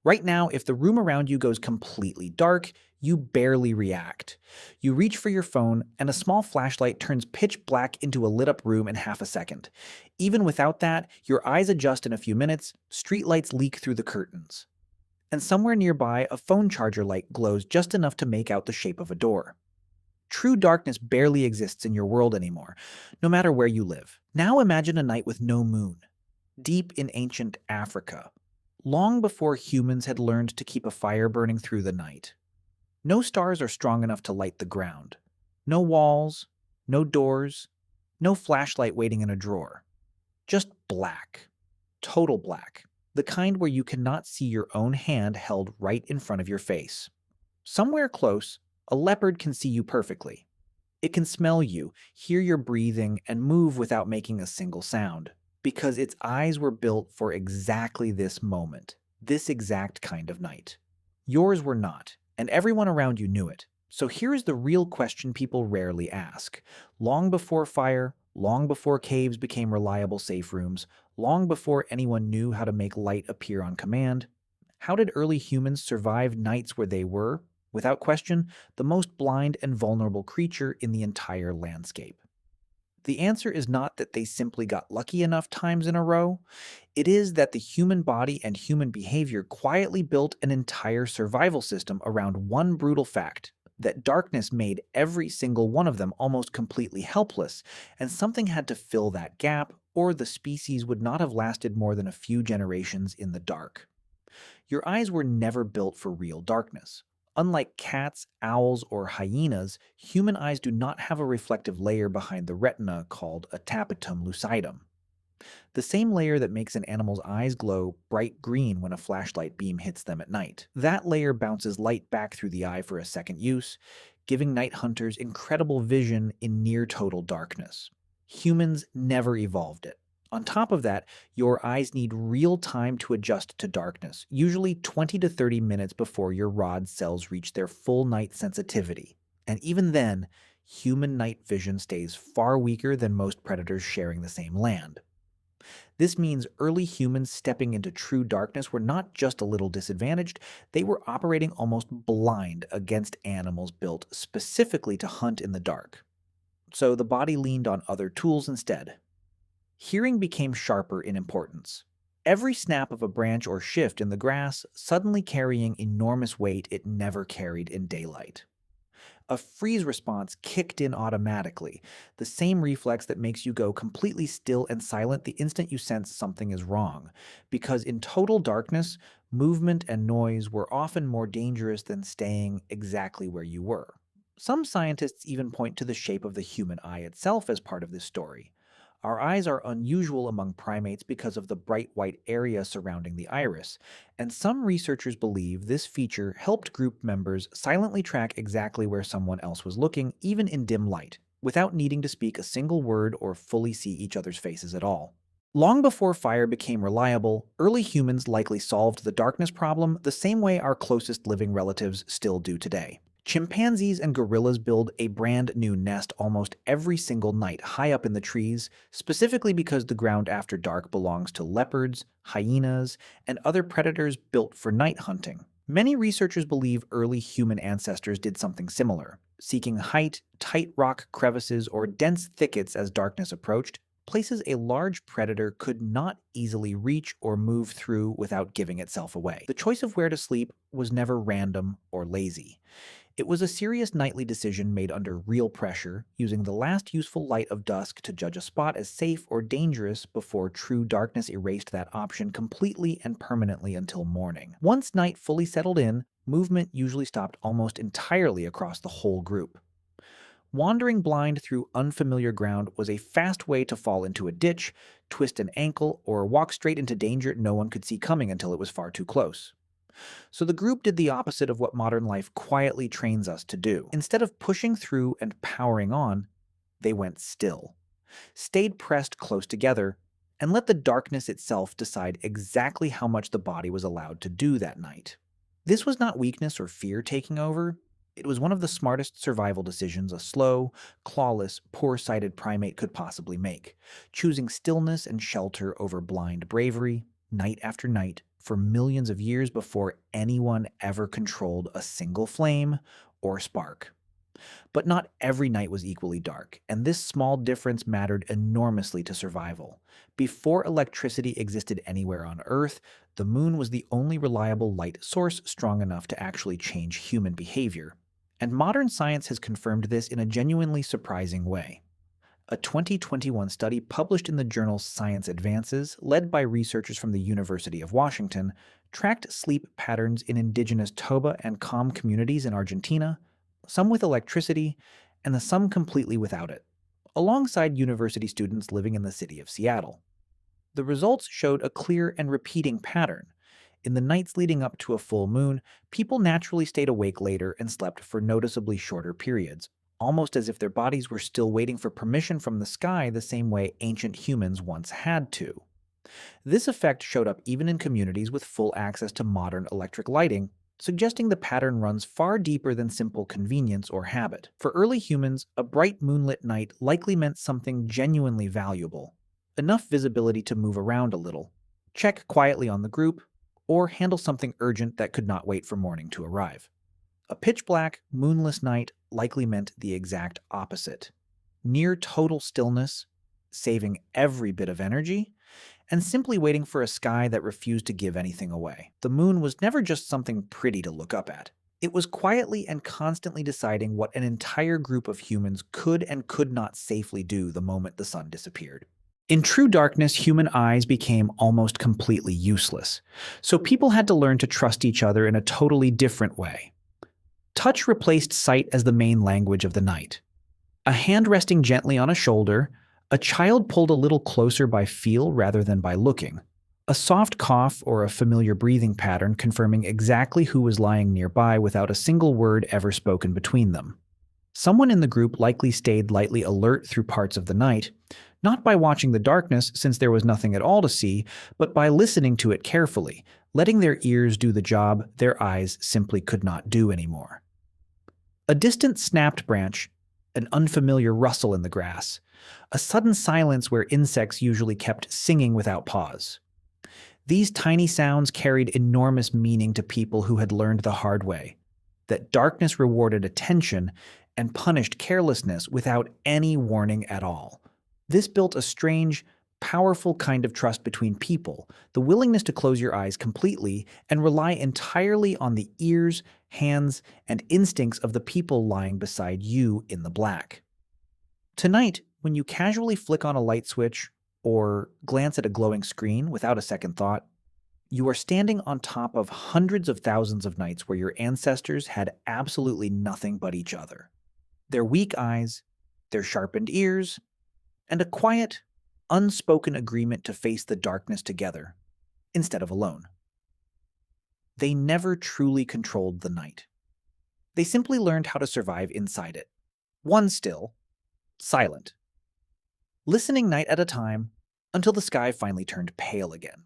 Right now, if the room around you goes completely dark, you barely react. You reach for your phone, and a small flashlight turns pitch black into a lit up room in half a second. Even without that, your eyes adjust in a few minutes, streetlights leak through the curtains. And somewhere nearby, a phone charger light glows just enough to make out the shape of a door. True darkness barely exists in your world anymore, no matter where you live. Now imagine a night with no moon, deep in ancient Africa, long before humans had learned to keep a fire burning through the night. No stars are strong enough to light the ground. No walls, no doors, no flashlight waiting in a drawer. Just black. Total black. The kind where you cannot see your own hand held right in front of your face. Somewhere close, a leopard can see you perfectly. It can smell you, hear your breathing, and move without making a single sound, because its eyes were built for exactly this moment, this exact kind of night. Yours were not, and everyone around you knew it. So here is the real question people rarely ask. Long before fire, long before caves became reliable safe rooms, long before anyone knew how to make light appear on command, how did early humans survive nights where they were, without question, the most blind and vulnerable creature in the entire landscape? The answer is not that they simply got lucky enough times in a row. It is that the human body and human behavior quietly built an entire survival system around one brutal fact, that darkness made every single one of them almost completely helpless, and something had to fill that gap, or the species would not have lasted more than a few generations in the dark. Your eyes were never built for real darkness. Unlike cats, owls, or hyenas, human eyes do not have a reflective layer behind the retina called a tapetum lucidum, the same layer that makes an animal's eyes glow bright green when a flashlight beam hits them at night. That layer bounces light back through the eye for a second use, giving night hunters incredible vision in near-total darkness. Humans never evolved it. On top of that, your eyes need real time to adjust to darkness, usually 20 to 30 minutes before your rod cells reach their full night sensitivity. And even then, human night vision stays far weaker than most predators sharing the same land. This means early humans stepping into true darkness were not just a little disadvantaged, they were operating almost blind against animals built specifically to hunt in the dark. So the body leaned on other tools instead. Hearing became sharper in importance. Every snap of a branch or shift in the grass suddenly carrying enormous weight it never carried in daylight. A freeze response kicked in automatically, the same reflex that makes you go completely still and silent the instant you sense something is wrong, because in total darkness, movement and noise were often more dangerous than staying exactly where you were. Some scientists even point to the shape of the human eye itself as part of this story. Our eyes are unusual among primates because of the bright white area surrounding the iris, and some researchers believe this feature helped group members silently track exactly where someone else was looking, even in dim light, without needing to speak a single word or fully see each other's faces at all. Long before fire became reliable, early humans likely solved the darkness problem the same way our closest living relatives still do today. Chimpanzees and gorillas build a brand new nest almost every single night high up in the trees, specifically because the ground after dark belongs to leopards, hyenas, and other predators built for night hunting. Many researchers believe early human ancestors did something similar, seeking height, tight rock crevices, or dense thickets as darkness approached, places a large predator could not easily reach or move through without giving itself away. The choice of where to sleep was never random or lazy. It was a serious nightly decision made under real pressure, using the last useful light of dusk to judge a spot as safe or dangerous before true darkness erased that option completely and permanently until morning. Once night fully settled in, movement usually stopped almost entirely across the whole group. Wandering blind through unfamiliar ground was a fast way to fall into a ditch, twist an ankle, or walk straight into danger no one could see coming until it was far too close. So the group did the opposite of what modern life quietly trains us to do. Instead of pushing through and powering on, they went still, stayed pressed close together, and let the darkness itself decide exactly how much the body was allowed to do that night. This was not weakness or fear taking over. It was one of the smartest survival decisions a slow, clawless, poor-sighted primate could possibly make, choosing stillness and shelter over blind bravery, night after night, for millions of years before anyone ever controlled a single flame or spark. But not every night was equally dark, and this small difference mattered enormously to survival. Before electricity existed anywhere on Earth, the moon was the only reliable light source strong enough to actually change human behavior. And modern science has confirmed this in a genuinely surprising way. A 2021 study published in the journal Science Advances, led by researchers from the University of Washington, tracked sleep patterns in indigenous Toba and Com communities in Argentina, some with electricity, and some completely without it, alongside university students living in the city of Seattle. The results showed a clear and repeating pattern. In the nights leading up to a full moon, people naturally stayed awake later and slept for noticeably shorter periods, almost as if their bodies were still waiting for permission from the sky the same way ancient humans once had to. This effect showed up even in communities with full access to modern electric lighting, suggesting the pattern runs far deeper than simple convenience or habit. For early humans, a bright moonlit night likely meant something genuinely valuable. Enough visibility to move around a little, check quietly on the group, or handle something urgent that could not wait for morning to arrive. A pitch-black, moonless night likely meant the exact opposite. Near total stillness, saving every bit of energy, and simply waiting for a sky that refused to give anything away. The moon was never just something pretty to look up at. It was quietly and constantly deciding what an entire group of humans could and could not safely do the moment the sun disappeared. In true darkness, human eyes became almost completely useless, so people had to learn to trust each other in a totally different way. Touch replaced sight as the main language of the night. A hand resting gently on a shoulder, a child pulled a little closer by feel rather than by looking. A soft cough or a familiar breathing pattern confirming exactly who was lying nearby without a single word ever spoken between them. Someone in the group likely stayed lightly alert through parts of the night, not by watching the darkness since there was nothing at all to see, but by listening to it carefully, letting their ears do the job their eyes simply could not do anymore. A distant snapped branch, an unfamiliar rustle in the grass, a sudden silence where insects usually kept singing without pause. These tiny sounds carried enormous meaning to people who had learned the hard way, that darkness rewarded attention and punished carelessness without any warning at all. This built a strange, powerful kind of trust between people, the willingness to close your eyes completely and rely entirely on the ears, hands, and instincts of the people lying beside you in the black. Tonight, when you casually flick on a light switch or glance at a glowing screen without a second thought, you are standing on top of hundreds of thousands of nights where your ancestors had absolutely nothing but each other. Their weak eyes, their sharpened ears, and a quiet, unspoken agreement to face the darkness together, instead of alone. They never truly controlled the night. They simply learned how to survive inside it. One still, silent, listening night at a time until the sky finally turned pale again.